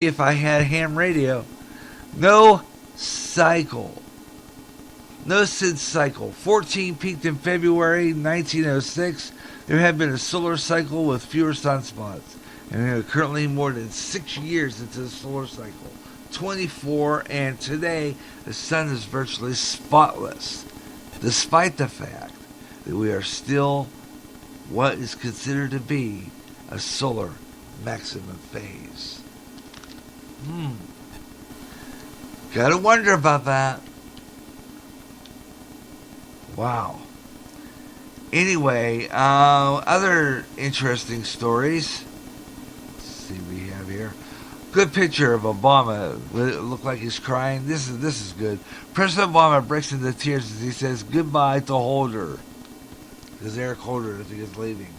if I had ham radio. No cycle. No SID cycle. 14 peaked in February 1906. There had been a solar cycle with fewer sunspots. And we are currently more than 6 years into the solar cycle. 24, and today the sun is virtually spotless, despite the fact that we are still what is considered to be a solar maximum phase. Gotta wonder about that. Wow. Anyway, other interesting stories. Let's see what we have here. Good picture of Obama. It looked like he's crying. This is good. President Obama breaks into tears as he says goodbye to Holder. Because Eric Holder, I think, is leaving.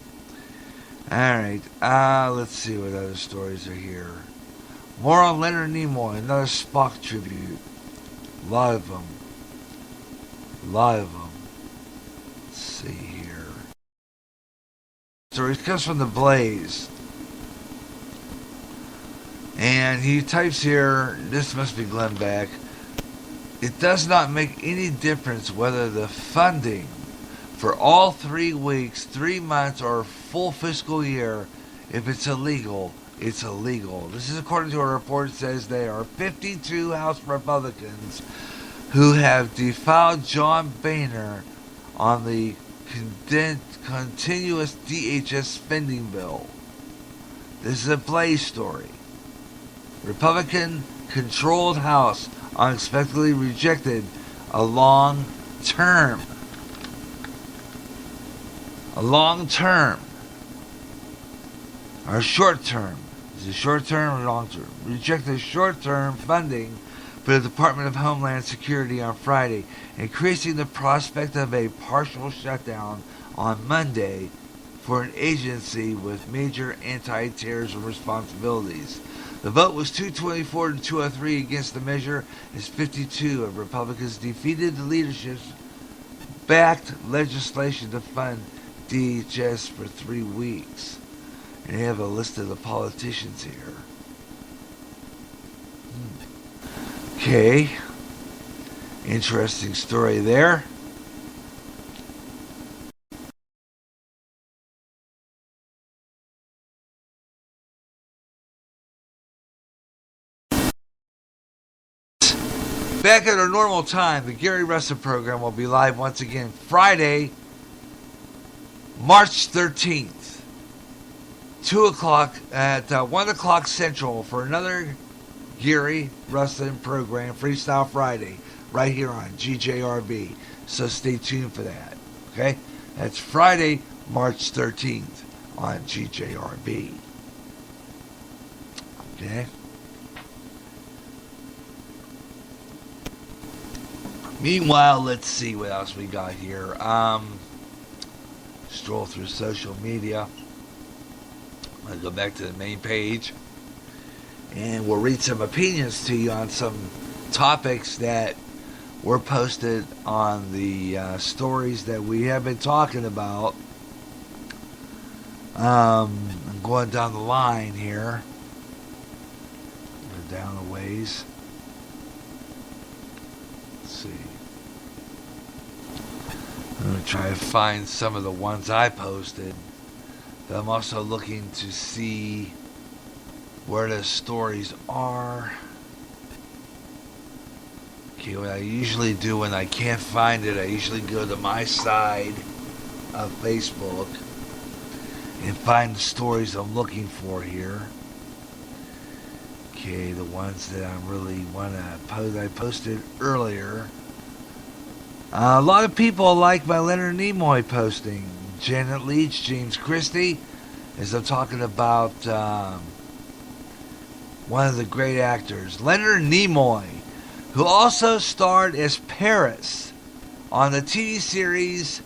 Alright, let's see what other stories are here. More on Leonard Nimoy, another Spock tribute. A lot of them. Let's see here. Stories comes from The Blaze. And he types here, this must be Glenn Beck. It does not make any difference whether the funding for all 3 weeks, 3 months, or full fiscal year, if it's illegal, it's illegal. This is according to a report that says there are 52 House Republicans who have defiled John Boehner on the continuous DHS spending bill. This is a Blaze story. Republican-controlled House unexpectedly rejected a long-term or short-term. Is it short-term or long-term? Rejected short-term funding for the Department of Homeland Security on Friday, increasing the prospect of a partial shutdown on Monday for an agency with major anti-terrorism responsibilities. The vote was 224 to 203 against the measure, as 52 of Republicans defeated the leadership's backed legislation to fund DHS for 3 weeks. And they have a list of the politicians here. Okay. Interesting story there. Back at our normal time, the Gary Russen program will be live once again Friday, March 13th, 2 o'clock at 1 o'clock Central for another Gary Russen program, Freestyle Friday, right here on GJRB. So stay tuned for that. Okay? That's Friday, March 13th on GJRB. Okay? Meanwhile, let's see what else we got here. Stroll through social media. I'll go back to the main page. And we'll read some opinions to you on some topics that were posted on the stories that we have been talking about. I'm going down the line here. Go down a ways. Let's see. I'm going to try to find some of the ones I posted. But I'm also looking to see where the stories are. Okay, what I usually do when I can't find it, I usually go to my side of Facebook and find the stories I'm looking for here. Okay, the ones that I really want to post, I posted earlier. A lot of people like my Leonard Nimoy posting. Janet Leach, James Christie, as I'm talking about one of the great actors, Leonard Nimoy, who also starred as Paris on the TV series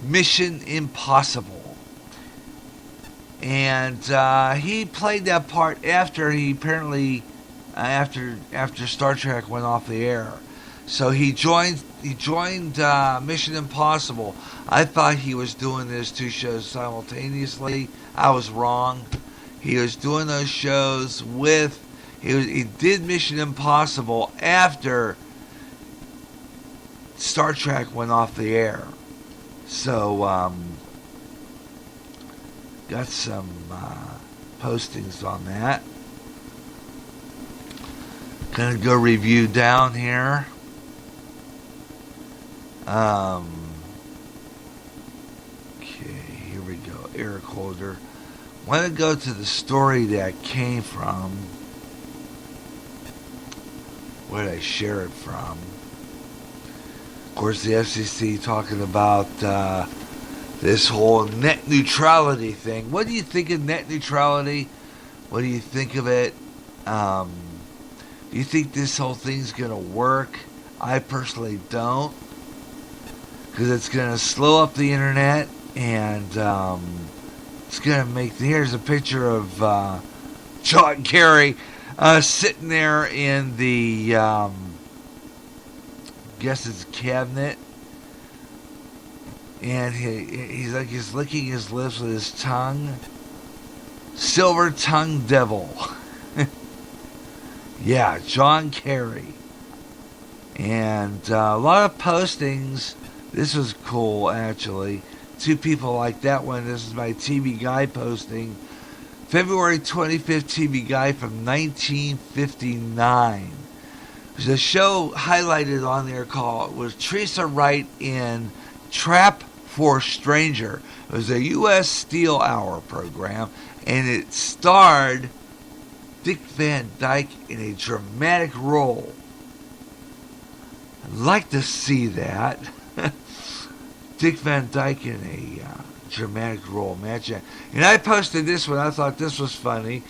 Mission Impossible. And he played that part after he apparently, after Star Trek went off the air. So he joined Mission Impossible. I thought he was doing those 2 shows simultaneously. I was wrong. He was doing those shows with. He did Mission Impossible after Star Trek went off the air. So, got some postings on that. Gonna go review down here. Okay, here we go. Eric Holder. Want to go to the story that came from. Where did I share it from? Of course, the FCC talking about this whole net neutrality thing. What do you think of net neutrality? What do you think of it? Do you think this whole thing's going to work? I personally don't. Because it's going to slow up the internet. And it's going to make... Here's a picture of John Kerry sitting there in the... guess it's cabinet. And he's licking his lips with his tongue. Silver tongue devil. Yeah, John Kerry. And a lot of postings. This was cool, actually. Two people like that one. This is my TV Guy posting. February 25th TV Guy from 1959. There's a show highlighted on there called was Teresa Wright in Trap for Stranger. It was a U.S. Steel Hour program, and it starred Dick Van Dyke in a dramatic role. I'd like to see that. Dick Van Dyke in a dramatic role. Imagine. And I posted this one. I thought this was funny.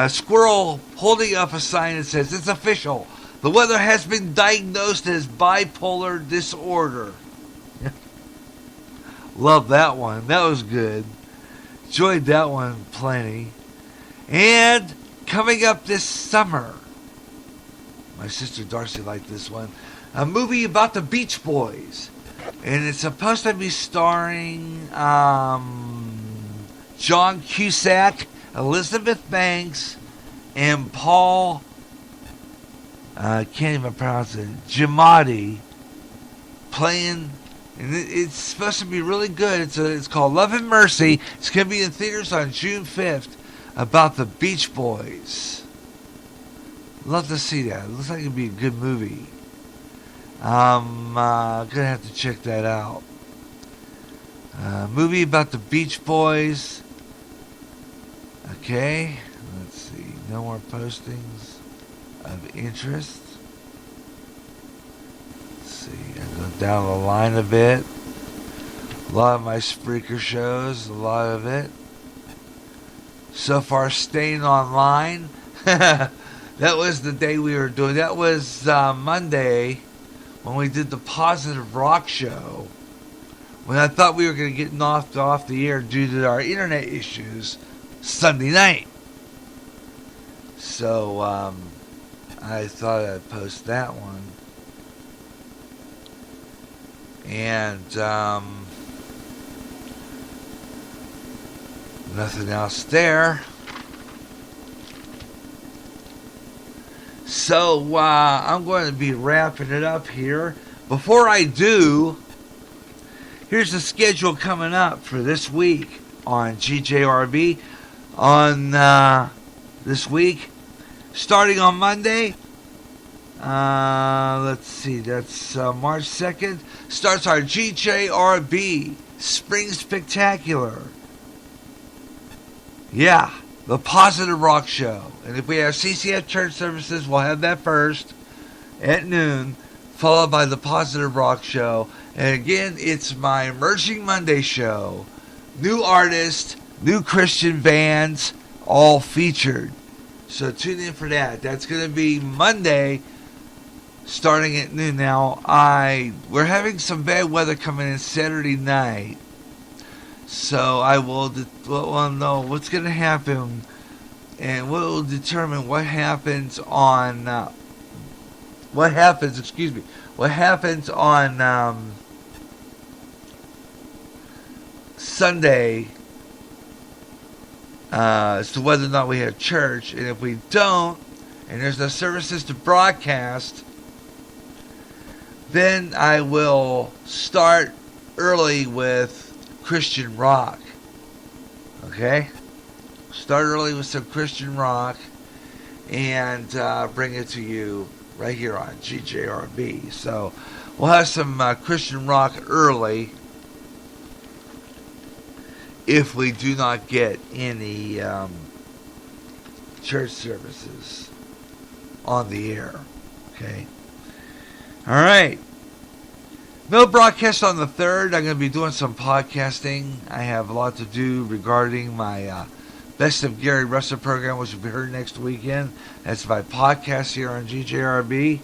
Squirrel holding up a sign that says, "It's official. The weather has been diagnosed as bipolar disorder." Love that one. That was good. Enjoyed that one plenty. And coming up this summer, my sister Darcy liked this one, a movie about the Beach Boys. And it's supposed to be starring John Cusack, Elizabeth Banks, and Paul... I can't even pronounce it. Giamatti playing, and it's supposed to be really good. It's called Love and Mercy. It's going to be in theaters on June 5th about the Beach Boys. Love to see that. It looks like it'd be a good movie. I'm going to have to check that out. Movie about the Beach Boys. Okay, let's see. No more postings of interest. Let's see, I go down the line a bit. A lot of my Spreaker shows, a lot of it. So far, staying online. That was the day we were doing. That was Monday when we did the Positive Rock Show. When I thought we were going to get knocked off the air due to our internet issues Sunday night. So, I thought I'd post that one. And nothing else there. So I'm going to be wrapping it up here. Before I do, here's the schedule coming up for this week on GJRB. On this week, starting on Monday, let's see, that's March 2nd, starts our GJRB Spring Spectacular. Yeah, the Positive Rock Show. And if we have CCF church services, we'll have that first at noon, followed by the Positive Rock Show. And again, it's my Emerging Monday show. New artists, new Christian bands, all featured. So tune in for that. That's going to be Monday, starting at noon. Now, we're having some bad weather coming in Saturday night. So I will know what's going to happen, and will determine what happens on Sunday as to whether or not we have church. And if we don't, and there's no services to broadcast, then I will start early with Christian rock. Okay? Start early with some Christian rock and bring it to you right here on GJRB. So we'll have some Christian rock early if we do not get any church services on the air. Okay? All right. No broadcast on the 3rd. I'm going to be doing some podcasting. I have a lot to do regarding my Best of Gary Russen program, which will be heard next weekend. That's my podcast here on GJRB.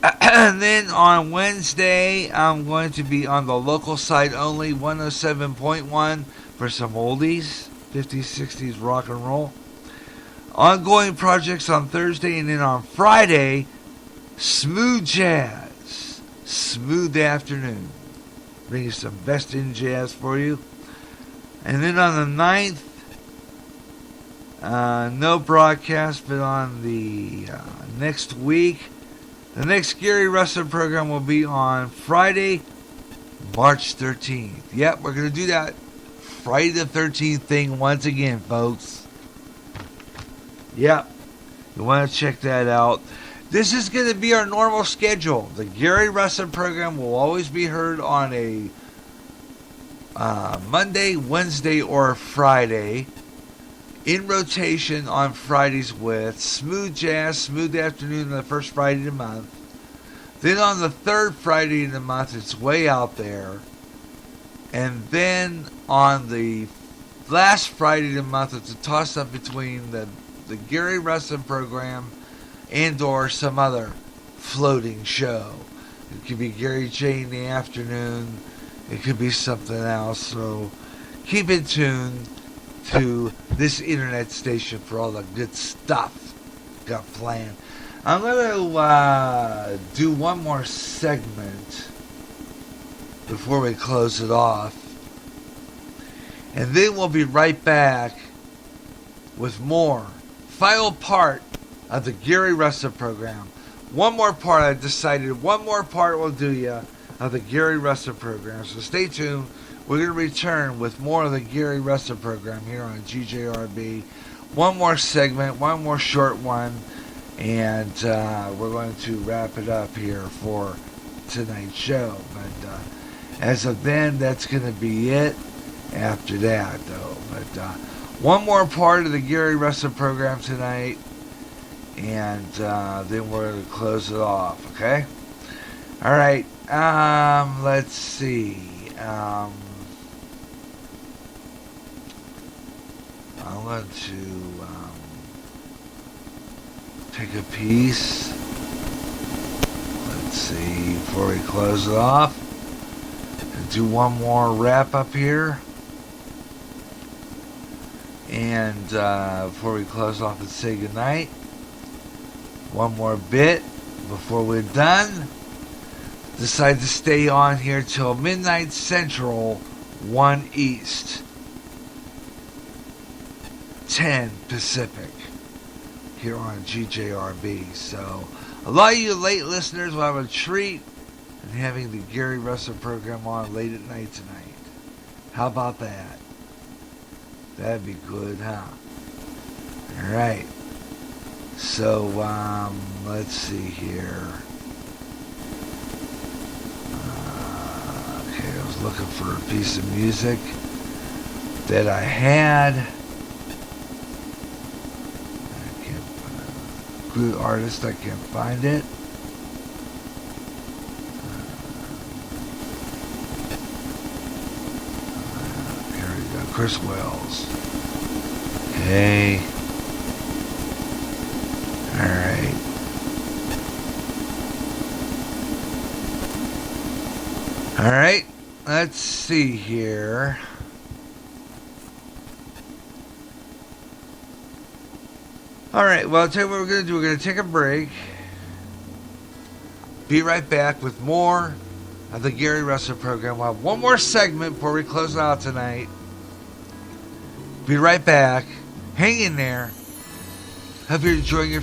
And then on Wednesday, I'm going to be on the local side only, 107.1, for some oldies, 50s, 60s rock and roll. Ongoing projects on Thursday, and then on Friday, smooth jazz, smooth afternoon. Bring you some best in jazz for you. And then on the 9th, no broadcast, but on the next week, the next Gary Russen program will be on Friday, March 13th. Yep, we're going to do that Friday the 13th thing once again, folks. Yep, you want to check that out. This is going to be our normal schedule. The Gary Russen program will always be heard on a Monday, Wednesday, or Friday, in rotation on Fridays with smooth jazz, smooth afternoon on the first Friday of the month. Then on the 3rd Friday of the month, it's way out there. And then on the last Friday of the month, it's a toss-up between the Gary Russen program and or some other floating show. It could be Gary J in the afternoon. It could be something else. So keep in tune to this internet station for all the good stuff got planned. I'm going to do one more segment before we close it off. And then we'll be right back with more. Final part of the Gary Russen program. One more part, I decided one more part will do you of the Gary Russen program. So stay tuned. We're going to return with more of the Gary Russen program here on GJRB. One more segment, one more short one, and we're going to wrap it up here for tonight's show. But as of then, that's going to be it after that, though. But one more part of the Gary Russen program tonight, and then we're going to close it off, okay? All right, let's see. I'm going to pick a piece. Let's see, before we close it off. Do one more wrap up here. And before we close off and say goodnight. One more bit before we're done. Decide to stay on here till midnight Central, 1 East. 10 Pacific here on GJRB. So a lot of you late listeners will have a treat in having the Gary Russen program on late at night tonight. How about that? That'd be good, huh? Alright. So let's see here. Okay, I was looking for a piece of music that I had. Good artist, I can't find it. Here we go, Chris Wells. Okay. Alright. Alright, let's see here. Alright, well, I'll tell you what we're going to do. We're going to take a break. Be right back with more of the Gary Russen program. We'll have one more segment before we close it out tonight. Be right back. Hang in there. Hope you're enjoying your